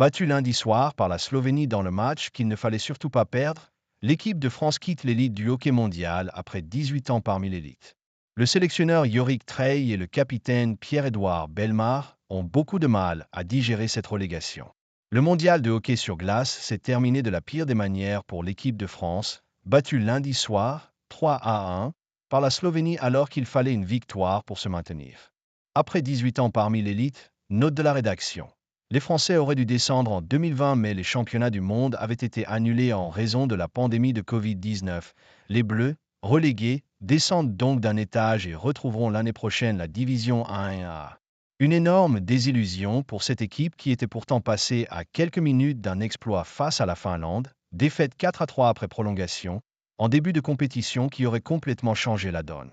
Battue lundi soir par la Slovénie dans le match qu'il ne fallait surtout pas perdre, l'équipe de France quitte l'élite du hockey mondial après 18 ans parmi l'élite. Le sélectionneur Yorick Treille et le capitaine Pierre-Édouard Bellemare ont beaucoup de mal à digérer cette relégation. Le mondial de hockey sur glace s'est terminé de la pire des manières pour l'équipe de France, battue lundi soir, 3-1, par la Slovénie alors qu'il fallait une victoire pour se maintenir. Après 18 ans parmi l'élite, note de la rédaction. Les Français auraient dû descendre en 2020 mais les championnats du monde avaient été annulés en raison de la pandémie de Covid-19. Les Bleus, relégués, descendent donc d'un étage et retrouveront l'année prochaine la division 1A. Une énorme désillusion pour cette équipe qui était pourtant passée à quelques minutes d'un exploit face à la Finlande, défaite 4-3 après prolongation, en début de compétition qui aurait complètement changé la donne.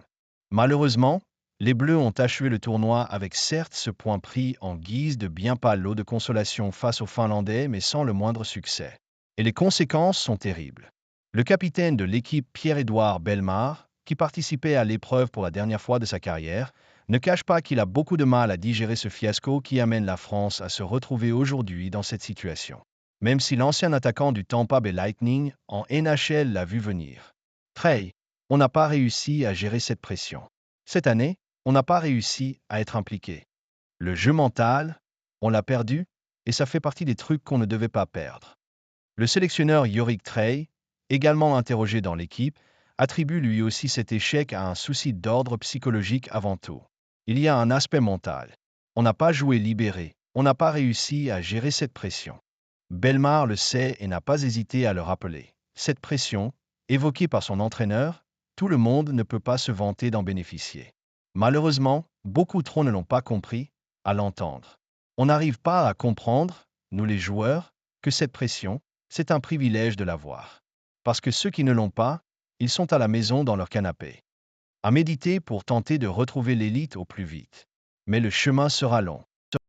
Malheureusement, les Bleus ont achevé le tournoi avec certes ce point pris en guise de bien pâle lot de consolation face aux Finlandais mais sans le moindre succès. Et les conséquences sont terribles. Le capitaine de l'équipe Pierre-Édouard Bellemare, qui participait à l'épreuve pour la dernière fois de sa carrière, ne cache pas qu'il a beaucoup de mal à digérer ce fiasco qui amène la France à se retrouver aujourd'hui dans cette situation. Même si l'ancien attaquant du Tampa Bay Lightning en NHL l'a vu venir. Trey, on n'a pas réussi à gérer cette pression. Cette année, on n'a pas réussi à être impliqué. Le jeu mental, on l'a perdu, et ça fait partie des trucs qu'on ne devait pas perdre. Le sélectionneur Yorick Treille, également interrogé dans l'équipe, attribue lui aussi cet échec à un souci d'ordre psychologique avant tout. Il y a un aspect mental. On n'a pas joué libéré, on n'a pas réussi à gérer cette pression. Bellemare le sait et n'a pas hésité à le rappeler. Cette pression, évoquée par son entraîneur, tout le monde ne peut pas se vanter d'en bénéficier. Malheureusement, beaucoup trop ne l'ont pas compris, à l'entendre. On n'arrive pas à comprendre, nous les joueurs, que cette pression, c'est un privilège de l'avoir. Parce que ceux qui ne l'ont pas, ils sont à la maison dans leur canapé. À méditer pour tenter de retrouver l'élite au plus vite. Mais le chemin sera long.